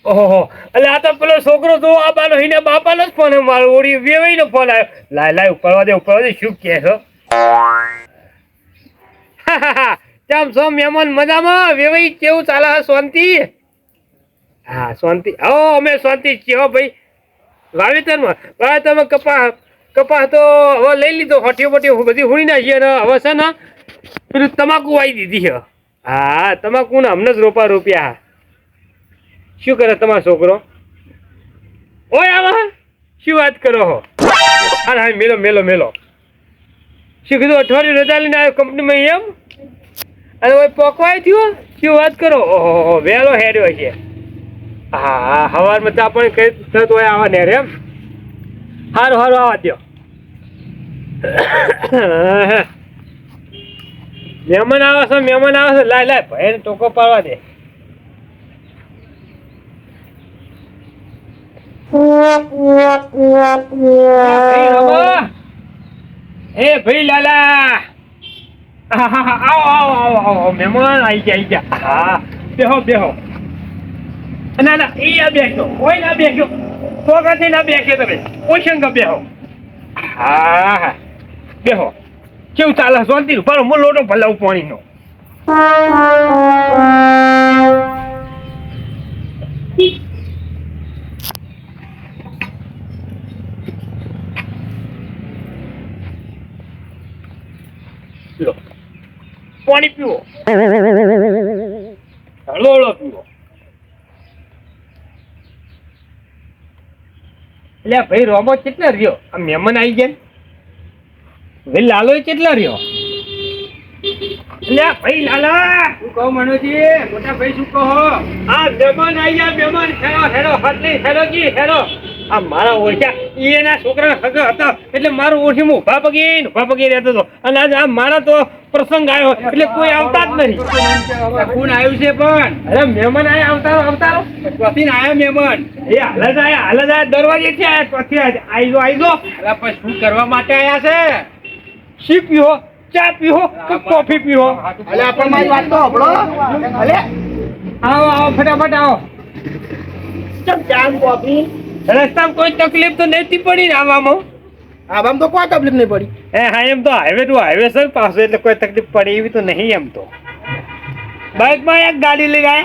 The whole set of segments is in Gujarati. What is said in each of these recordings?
ઓહો એટલે આ તો પેલો છોકરો તો આ બાનો હિને બાપાનો જ ફોન મારો ઓડી વેવાઈનો ફોન આવ્યો લાય ઉપરવા દે શું કહે છો કેમ છો મહેમાન મજામાં વેવાઈ કેવું ચાલે શાંતિ હા શાંતિ અમે શાંતિ છીએ હો ભાઈ વાવેતરમાં કપાસ તો હવે લઈ લીધો હટીઓ બટીઓ બધી હુણી નાખી અને હવે છે ને પેલું તમાકુ વાવી દીધી છે હા તમાકુને હમણાં જ રોપ્યા શું કરે તમારો છોકરો ઓય આવા શું વાત કરો હો હા મેલો શું કીધું અઠવાડિયું રજા લઈને આવ્યો કંપનીમાં એમ અને ઓય પોકવાય થયો શું વાત કરો ઓહો વહેલો હેર્યો છે હા સવારમાં ચા પણ કઈ થતું હોય આવા ને એમ સારું આવા દો મહેમાન આવે છે લાય ભાઈને ટોકો પાડવા દે એ ભાઈ લાલા આવો મહેમાન આવી ગયા હા બેહો ના એ આ બેઠો કોઈ ના બેઠો તો ના બેઠો તમે ઓછંગ બેહો હા બેહો કેવું ચાલે શાંતિ પાડો મો લોટો ભલાવું પાણીનો લો પાણી પીવો હળો પીવો એટલે ભાઈ રોમો કેટલા રહ્યો આ મહેમાન આવી ગયા ભાઈ લાલો કેટલા રહ્યો એટલે ભાઈ લાલા શું કહો મનોજી મોટા ભાઈ શું કહો આ મહેમાન આવી ગયા મહેમાન હેરો હેરો આ મારા ઓળખ્યા એના છોકરા સગો હતો એટલે મારું ઓળખી હું ઉભા પગી રહેતો હતો અને આજે આ મારા તો પ્રસંગ આવ્યો એટલે કોઈ આવતા જ નહીં કોણ આવ્યું છે પણ અરે મહેમાન આયા અવતારો ક્યાંથી આયા મહેમાન એ હાલ જ આયા દરવાજે થી આયા ક્યાંથી આવી જો અરે પણ શું કરવા માટે આયા છે શી પીવો ચા પીવો કે કોફી પીવો અલે આપણ મારી વાત તો સાંભળો અલે આવો ફટાફટ આવો ચમ ચા કોફી રસ્તામાં કોઈ તકલીફ તો નથી પડી ને આવામાં તો કોઈ તકલીફ નહીં પડી હા એમ તો હાઈવે સર પાસે એટલે કોઈ તકલીફ પડી એવી તો નહીં એમ તો બાઇકમાં એક ગાડી લઈ ગયા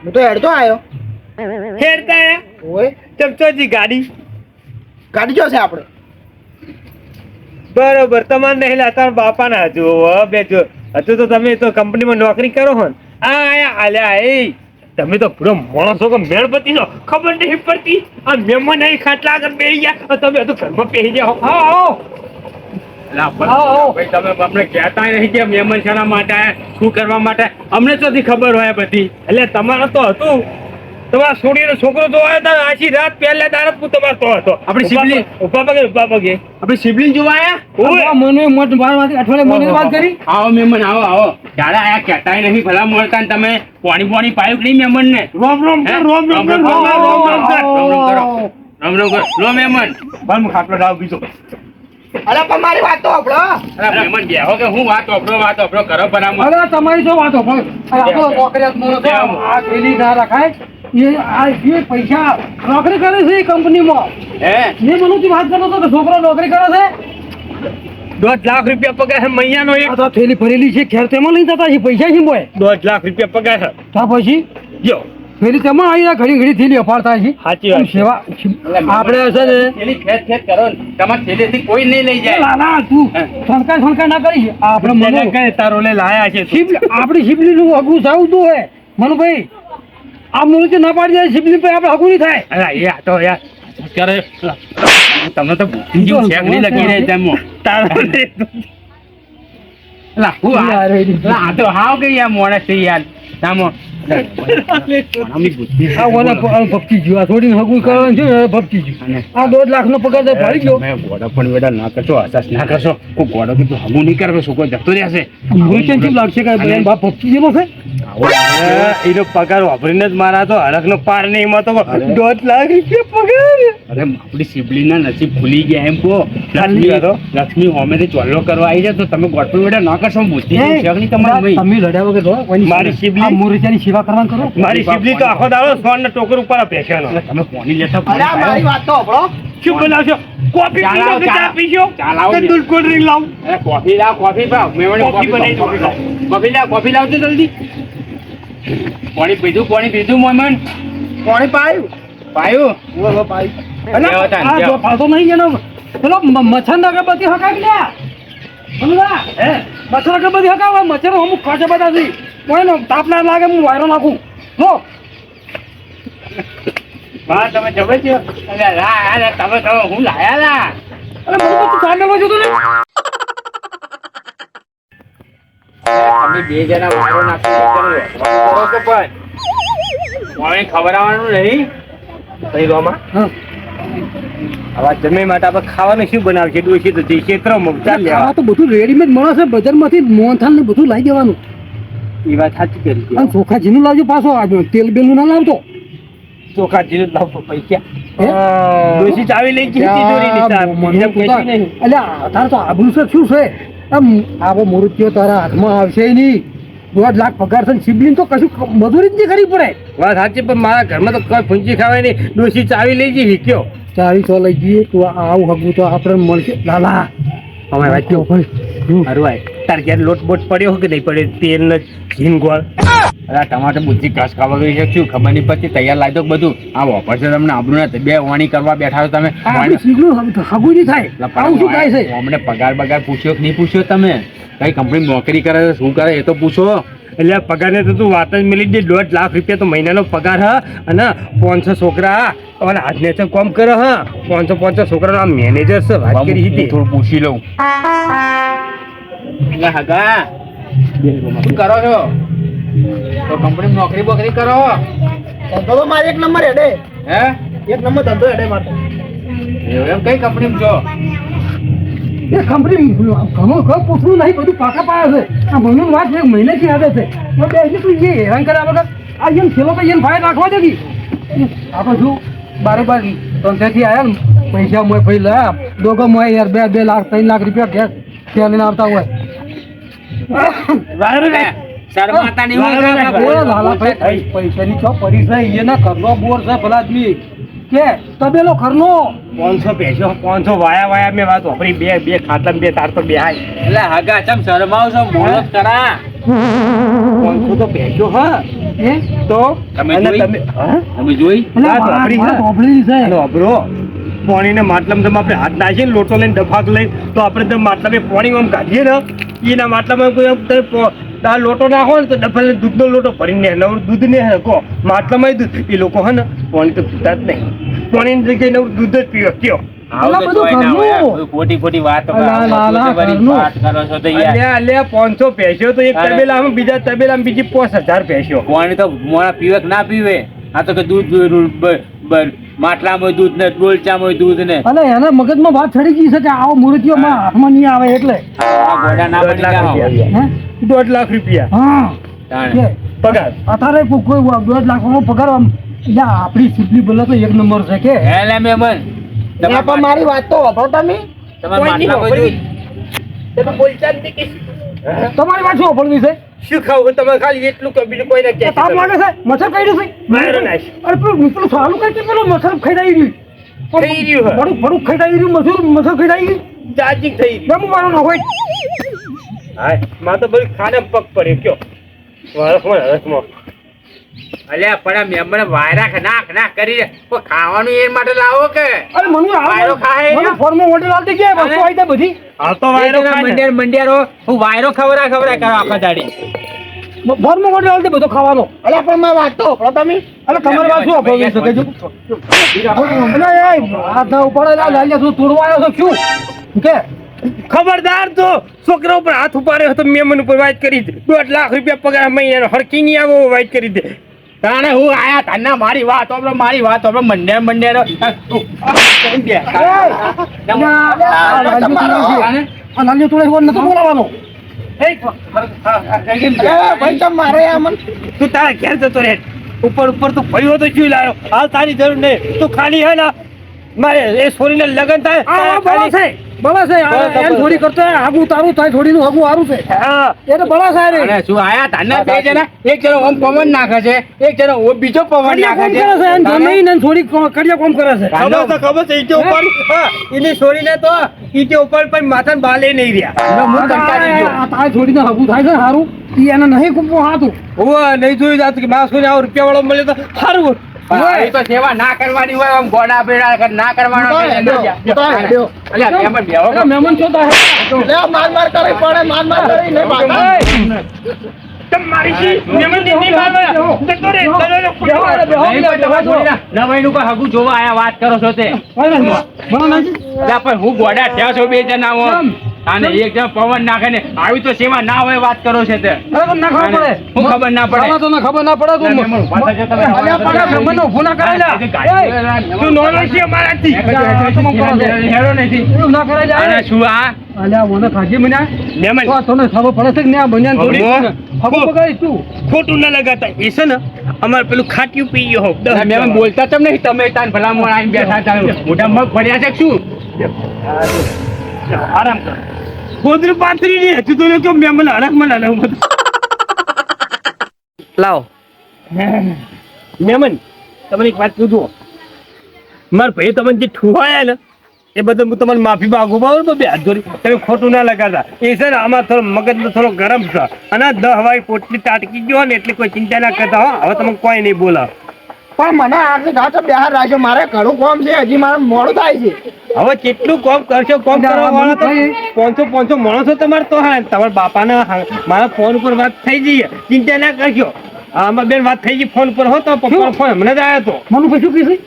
હું તો હેડતો આવ્યો હેડતા આયા ઓય ચમચોજી ગાડી જો છે આપણે બરોબર તમારે નહીં લાતા બાપાના હજુ તો તમે તો કંપનીમાં નોકરી કરો હો આયા તમે તો પૂરો માણસો કે મેણપતિ નો ખબર નહીં પડતી આ મહેમાન અહીં ખાટલા આગળ બેસી ગયા તમે તો ઘરમાં બેસી જાઓ તમે અમને કહેતા નહીં કે મહેમાન શાના માટે શું કરવા માટે અમને તો ખબર હોય બધી એટલે તમારે તો હતું તમારા છોડીનો છોકરો તો આવ્યો હતો આછી રાત પહેલા દાડત હું તમારે તો હતો આપણી સિબલિંગ ઉભા પગે આપણી સિબલિંગ જોવા આયા મને મોટ બારમાંથી અઠવાડિયે મને વાત કરી આવો મહેમાન આવો દાડા આયા કહેતાય નહીં ભલા મળતા ને તમે પાણી પાયું નહીં મહેમાન ને રોમ કરો લો મહેમાન બલ ખાટલો ડાવ બીજો અરે તમારી વાત તો આપણો અરે મહેમાન બેહો કે હું વાત આપણો કરો પરામ અરે તમારી શું વાત આપણો આપણો નોકરિયાત મોણો આ થેલી ના રખાય ये पैसा नौकरी करे છે કંપનીમાં ये મનુજી વાત કરતો તો છોકરો નોકરી કરે છે 2 લાખ રૂપિયા પગાર છે મહિનાનો એક તો થેલી ભરેલી છે ખેર તેમાં લઈ જતા છે પૈસા છે મોય 2 લાખ રૂપિયા પગાર છે તા પછી જો થેલી તેમાં આયા ઘડી થેલી અપાડતા છે સાચી વાત સેવા આપણે છે ને થેલી ખેત કરો તમાર થેલીથી કોઈ નહીં લઈ જાય ના તું સંકા ના કરી આપણે મને કહે તારો લે લાયા છે આપણી શિબલી નું અગુ સાવતું હે મનુભાઈ આ મુલકે ના પાડી જાય સિબલી પર આપણે હગું નહીં થાય અરે યાર તો યાર કરે તમને તો બીજો શેક નહીં લગી રહે તેમ તારા લા હું આ તો હાવ કે યાર મોણસ છે યાર તામો આમી બુદ્ધિ આ ઓલા ભક્તિ જીવા થોડી હગું કરવાનું છે ભક્તિ જી આ 2 લાખ નો પગાર તો ભરી ગયો મે ગોડા પણ વેડા ના કરશો આસાસ ના કરશો કો ગોડો કે હગું નહીં કરવે શું કોઈ જતો રહેશે મુલકે કેમ લાગશે કે બેન બાપ ભક્તિ જેવો છે એનો પગાર વાપરીને જ મારા તો હરખનો પાર નહીં એમાં તો 1.5 લાખ રૂપિયા પગાર. અરે આપણી સિબલીના નસીબ ભૂલી ગયા એમ કહો. ખાલી હતો. લક્ષ્મી હોમેથી ચોલ્લો કરવા આવી જાય તો તમે ગોઠવી બેઠા ના કરશો બુદ્ધિ શેકની તમારી તમે લડ્યા વગર રહો. મારી શિબલી આ મોરચાની સેવા કરવાનું કરો. મારી શિબલી તો આખો દાડો સોનના ટોકર ઉપર બેસ્યાનો. તમે પોણી લેતા અરે આ મારી વાત તો સાંભળો. શું બનાવશો? કોફી ચા પીશો લાવો, કે ચા ચા. પીશો? ચા લાવો. કે દૂધ કોલ્ડ ડ્રિંક લાવું? અરે કોફી લાવ કોફી બનાવી દો. કોફી લાવજો જલ્દી. પાણી પીધું મોમન પાણી પાયું. પાયું ઓહો પાયું. અલા, આ જો ફાલતો નહીં એનો પેલો મચ્છર અગરબત્તી હકાવી લે. સમજા? મચ્છર અગરબત્તી હકાવે મચ્છર અમુક ખાચા બધા છે. કોઈનો તાપ ના લાગે હું વાયરો નાખું. જો હા તમે જમે છો તમે હું લાયા લા અરે બધું તું સામે માં જોતો ને. તમે બે જણા વારો નાખી કરો કે પણ મને ખબર આવવાનું નહીં તઈ રોમાં હા. આવા જમે માટે આપણે ખાવાનું શું બનાવશે? ડોશી તો જે ક્ષેત્રમાં ચાલ આ લેવા. તો બધું રેડીમેડ મળે છે બજારમાંથી મોહનથાળ ને બધું લાવી દેવાનું. એ વાત સાચી કરી છે. અને ચોખાજીનું લાવજો પાછો આજનો તેલ બેલનું ના લાવતો. ચોખા જીરું લાવતો પૈસા. હે? ડોશી ચાવી લઈ ગઈ તિજોરીની સાહેબ. બીજા પૈસા નહીં. અલ્યા તારે તો આબરૂ છે શું છે? આમ આવો મૂર્તિઓ તારા હાથમાં આવશે નહીં. 1.5 લાખ પગાર છે ને સિબલિંગ તો કશું મજૂરી જ નહીં કરવી પડે. વાત સાચી, પણ મારા ઘરમાં તો કોઈ ફૂંચી ખાવાય નહીં. ડોશી ચાવી લઈ ગઈ હિક્યો. 400 લઈ જઈએ તો આવું હગું તો આપણે મળશે. લાલા અમારે વાત કેવું હારું આય. તાર ઘેર લોટ બોટ પડ્યો કે નહીં પડ્યો? તેલ ને ઘીન ગોળ. અરે ટમાટર બુદ્ધિ ઘાસ ખાવા ગઈ છે શું ખબર નહીં પડતી તૈયાર લાવી દો બધું આ વાપર છે તમને આબરૂ ના બે વાણી કરવા બેઠા છો તમે આપણે સિગલું હગું નહીં થાય. આવું શું થાય છે? અમને પગાર બગાર પૂછ્યો કે નહીં પૂછ્યો તમે કઈ કંપની નોકરી કરે છે શું કરે એ તો પૂછો. એટલે આ પગારને તો તું વાત જ મિલી દે. 1.5 લાખ રૂપિયા તો મહિનાનો પગાર હ. અને 500 છોકરા અને હાથને તો કોમ કરે હ. 500 છોકરાનો આ મેનેજર છે. વાત કરી હતી. થોડું પૂછી લઉં હગા શું કરો છો તો કંપની નોકરી બોકરી કરો ધંધો તો મારે 1 નંબર હેડે. હે 1 નંબર ધંધો હેડે મારે. એવું એમ કઈ કંપનીમાં છો એ કંપની ઘણું ઘર પૂછવું નહીં બધું પાકા પાયા છે. આ મહિનાની વાત 1 મહિનેથી આવે છે. તો બે તું એ હેરાન કર્યા વગર આ એમ છેલ્લો તો એને ફાયર રાખવા દેવી. આપણે શું બારોબાર ધંધેથી આવ્યા ને પૈસા મોય ભાઈ લે દોગો મોય યાર 2 લાખ 3 લાખ રૂપિયા ગેસ લઈને આવતા હોય. શરમાતા નહીં હોય બોલો લાલા ભાઈ પૈસાની ચો પડી છે એના ઘરનો બોર છે ભલા આદમી કે તબેલો ઘરનો 500 પૈસો 500 વાયા મેં વાત વાપરી. બે ખાતા બે તાર તો બે હાય. એટલે હગા ચમ શરમાવ છો મોળો કરા 500 તો પૈસો હ. હે તો તમે અને જોઈ? તમે હા? તમે જોઈ વાત વાપરી છે. વાપરેલી છે. અને વાપરો પાણીને માટલામાં તમે આપણે હાથ નાખીએ ને લોટો લઈને ડફાક લઈને તો આપણે તમે માટલામાં પાણી આમ કાઢીએ ને એના માટલામાં કોઈ આમ તમે આ લોટો નાખો ને તો ડફાને દૂધનો લોટો ભરીને નવું દૂધ ને કહો માટલામાં દૂધ. એ લોકો હે ને પાણી તો પીતા જ નહીં. પાણીની જગ્યાએ નવું દૂધ જ પીવે કયો. અલા બધું ઘરનું. ખોટી વાત અલા, અલા, ઘરનું. વાત કરો છો તો યાર અલ્યા 500 પૈસો તો એક અરે. તબેલામાં બીજા તબેલામાં બીજી 5000 પૈસો. પાણી તો મોણા પીવે કે ના પીવે આ તો કે દૂધ માટલામાં દૂધ ને ડોલચામાં દૂધ ને અને એના મગજમાં વાત ચડી ગઈ છે કે આવો મૂર્તિઓમાં હાથમાં નહીં આવે એટલે. આ ગોડા ના બની જાઓ. હે? 1.5 લાખ રૂપિયા હા તાણે. કે પગાર. અત્યારે કોઈ 1.5 લાખનો પગાર આમ એટલે આપણી સિપલી બોલે તો 1 નંબર છે કે હેલે મેમન મારી વાત તો વાપરો તમે. તમારા માટલામાં દૂધ તમે બોલતા જ નહીં કે તમારી વાત શું પડવી છે? શું ખાવું તમે ખાલી એટલું કે બીજું કોઈ ના તાપ લાગે છે મચ્છર કઈ છે? મારો નાશ. અરે પેલું સારું કઈ કે પેલું મચ્છર ખાઈ રહ્યું ખાઈ રહ્યું હે. બડું ખાઈ રહ્યું મચ્છર ખાઈ રહ્યું ચાર્જિંગ થઈ ગયું. કેમ મારો ના હોય? હા માં તો બધું ખાને પગ પડ્યો કયો હરસમાં અલ્યા પણ મેમન વાયરા નાખ કરી કોઈ ખાવાનું એ માટે લાવો કે અરે મનુ વાયરો ખાય મને ફોર્મમાં હોટેલ આવતી કે વસ્તુ આવી જાય બધી હાલ તો વાયરો ખાય ને. મંડિયારો હું વાયરો ખવરા કરો આખા દાડી ફોર્મમાં હોટેલ આવતી બધો ખાવાનો. અરે પણ મેં વાત તો તમે અરે તમારી વાત શું અભાવી શકે છે? અરે એ હાથ ઉપર લાલ્યા તું તોડવા આવ્યો છો શું કે ખબરદાર તો છોકરા ઉપર હાથ ઉપાડ્યો તો મેમન ઉપર વાત કરી દે. 1.5 લાખ રૂપિયા પગાર મહિનાનો હરકી નહીં આવો વાત કરી દે. તાણે હું આયા તાના મારી વાત આપણે મંડિયારો લાલ્યો તોડે નતો બોલાવાનો ભાઈ તમે મારે આમન તું તારા ઘેર જતો રહે ઉપર તું ભર્યો તો શું લાવ્યો હાલ તારી જરૂર નહીં તું ખાલી હે ને મારે એ છોરીને લગન થાય બળા છે એમ થોડી કરતો આગું તારું થાય થોડીનું આગું સારું છે હા એ તો બળા છે રે અને શું આયા તારના બે જણા એક જણો ઓમ પવન નાખે છે એક જણો ઓમ બીજો પવન કડિયા નાખે કોમ કરે છે છે એમ જમીન ને થોડી કડિયા કોમ કરે છે ખબર છે ઈટે ઉપર હા એની છોરીને તો ઈટે ઉપર પણ માથાને બાલે નહીં રહ્યા હું કંટાળી ગયો આ તારે છોડીને આગું થાય છે સારું ઈ એને નહીં કૂપવું હાથું ઓવા નહીં જોયું જાતું કે મારા છોરીને આવો રૂપિયા વાળો મળે તો સારું એ તો સેવા ના કરવાની હોય આમ ગોડા પેડા ના કરવાનો છે. અલ્યા મહેમાન બેહો અરે મહેમાન છો તા માર કરે પડે માર કરી નહીં ભાગા તમારી શી મહેમાન ની બાબા જતો રે નહીં કોઈ તમારા છોડીના નવાઈનું કોઈ હગું જોવા આયા વાત કરો છો તે અલ્યા પણ હું ગોડા થયા છો બે જણા આવો અને એક જણ પવન નાખે ને આવી તો સેવા ના હોય વાત કરો છે તે ના ખબર પડે હું ખબર ના પડે તો ના ખબર ના પડે તું મહેમાન ઉભા થજો તમે. અલ્યા પડે મહેમાનનો ઊભો ના કરાય તું નોનો છે મારાથી હેરો નથી એવું ના કરાય અને શું આ અલ્યા મને ખાજી મન્યા મહેમાન તો તને ખબર પડે છે કે ના બન્યા થોડી ખબર પકડી તું ખોટું ના લગાતા એ છે ને અમારે પેલું ખાટ્યું પી ગયો હોવ મેં બોલતા તમ નહીં તમે તાન ભલામણ આવીને બેઠા તાન મોઢા મગ ફર્યા છે કે શું આરામ કર ગોદરું પાથરી ની હજુ તો કે મહેમાન હરખ મને લાવ લાવ મહેમાન તમને એક વાત પૂછું મારા ભાઈ તમને જે ઠુવાયા ને એ બધું હું તમારી માફી માંગુ બરાબર બે હાથ જોડી તમે ખોટું ના લગાતા એ છે ને આમાં થોડો મગજનો થોડો ગરમ છે અને 10 વાય પોટલી તાટકી ગયો ને એટલે કોઈ ચિંતા ના કરતા હો હવે તમે કોઈ નહીં બોલા પણ મને આગળ ઘાટ બહાર રાખ્યો મારે ઘણું કામ છે હજી મારે મોડું થાય છે હવે કેટલું કોમ કરશો કોમ કરવા વાળા તો 500 માણસો તમારે તો હા તમારા બાપાના મારા ફોન ઉપર વાત થઈ જઈએ ચિંતા ના કરશો આમાં બેન વાત થઈ ગઈ ફોન પર હો તો પપ્પાનો ફોન હમણાં જ આવ્યો હતો મનું કશું કીધું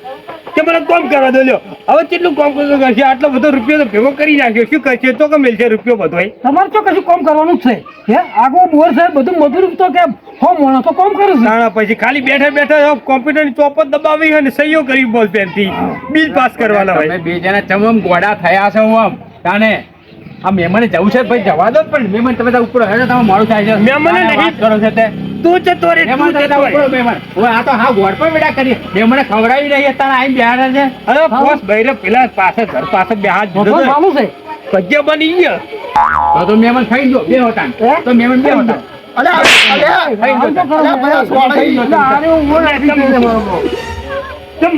કે મને કોમ કરવા દો લ્યો હવે કેટલું કોમ કરશે આટલો બધો રૂપિયો તો ભેગો કરી નાખ્યો શું કરશે તો કે મળશે રૂપિયો બધો તમારે તો કશું કામ કરવાનું જ છે હે આગો બોર છે બધું મજૂર તો કે હો મોણો તો કામ કરે છે ના પછી ખાલી બેઠા બેઠા કોમ્પ્યુટરની ચોપટ દબાવી હોય ને સહીઓ કરી બોલ પેનથી બિલ પાસ કરવાના હોય તમે બે જણા ચમમ ગોડા થયા છો હું આમ તાને આ મહેમાને જવું છે ભાઈ જવા દો પણ મહેમાન તમે ત્યાં ઉપર હેડો તમે મોડું થાય છે મહેમાને નહીં. વાત કરો છો તે તું જતો રે મહેમાન તું તો જતો ઉપર રે મહેમાન હવે આ તો હા ગોળ પર બેડા કરી મહેમાને ખવડાવી નહીં અત્યારે આવીને બેહાડે છે અરે બોસ બૈરે પેલા પાસે ઘર પાસે બે હાથ ભગવાન જોડે માનું છે કજ્જા બની ગયા તો મહેમાન ખાઈ ગયો બે હોતા તો મહેમાન બે હોતા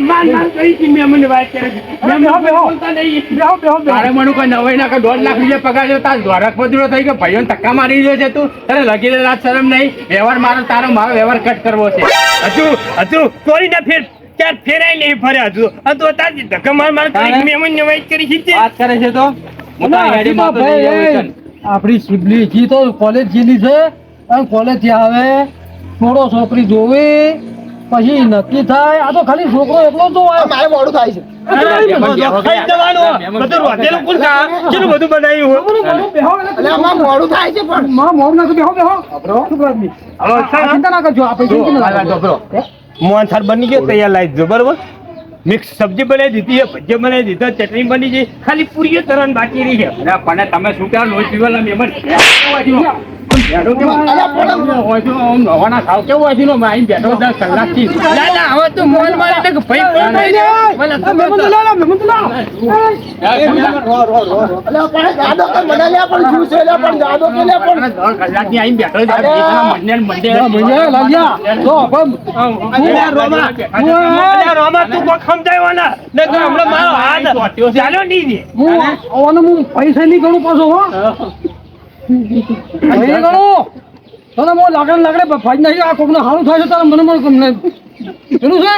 માન કરી હતી મેં મને વાત કરી તારે મને કોઈ 90 લાખ રૂપિયા પગાર છે તાર દ્વારક પદરો થઈ ગયો ભાઈઓને ધક્કા મારી રહ્યો છે તું તારે લગીને રાત શરમ નહીં વ્યવહાર મારો વ્યવહાર કટ કરવો છે હજુ સોરી ના ચાર ફેરાય નહીં ફર્યા હજુ તો તાજી ધક્કા માર કરી મેં મને વાત કરી છે વાત કરે છે તો આપડી સિબલી જી તો કોલેજ જેલી છે અને કોલેજ થી આવે થોડો છોકરી જોવે પછી નક્કી થાય આ તો ખાલી છોકરો એકલો જ હોય મારે મોડું થાય છે બધું બનાવ્યું એટલે અમારે મોડું થાય છે પણ મોડું નાખો બેહો બેહો શું કરો આદમી? ચિંતા ના કરજો આપણે મોહન થાળ બની ગયો તૈયાર લાવી દો બરોબર મિક્સ સબ્જી બનાવી દીધી છે ભજીયા બનાવી દીધા ચટણી બની ગઈ ખાલી પૂરીઓ તરન બાકી રહી છે અરે પણ તમે શું કહેવા લોહી પીવાના મહેમાન હવાના સાવ કેવું હોય છે આવીને બેઠો 10 કલાકથી હવે તો મોહન મારે કે ભાઈ જાદો કે મને લ્યા પણ જ્યુસ લ્યા પણ જાદો કે લ્યા પણ 10 કલાકની આવીને બેઠો રોમા તું કોઈ સમજાવવાના નકર હમણાં મારો હાથ ચાલ્યો નહીં દે હું પૈસા નહીં ગણું પાછો હો પૈસા ગણો તને બહુ લાગડે ભાઈ નહીં આ કોકને સારું થાય છે તારે મને પેલું છે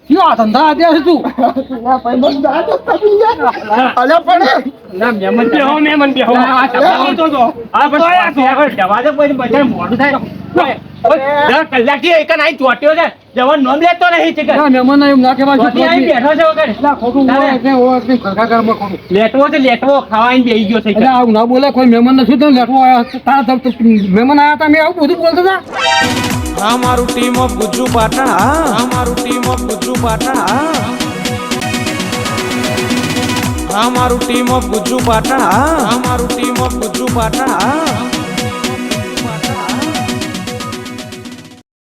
શું આ ધંધા અત્યારે તું અલ્યા પણ ના મહેમાન બેહો જવા દે પછી બધા મોડું થાય 10 કલાકથી એક નાઈ ચોટ્યો છે જવાન નોમ લેતો નહીં છે કે મહેમાન એમ ના કહેવાય ચોટી આવીને બેઠો છે વગર ખોટું લેટવો છે લેટવો ખાવાઈને બેહી ગયો છે એટલે આવું ના બોલે કોઈ મહેમાન નથી તો લેટવો આવ્યા તારા મહેમાન આવ્યા હતા મેં આવું બધું બોલતા હતા આ મારું ટીમ ઓફ ગુજ્જુ પાટણ આ મારું ટીમ ઓફ ગુજ્જુ પાટણ આ મારું ટીમ ઓફ ગુજ્જુ પાટણ આ મારું ટીમ ઓફ ગુજ્જુ પાટણ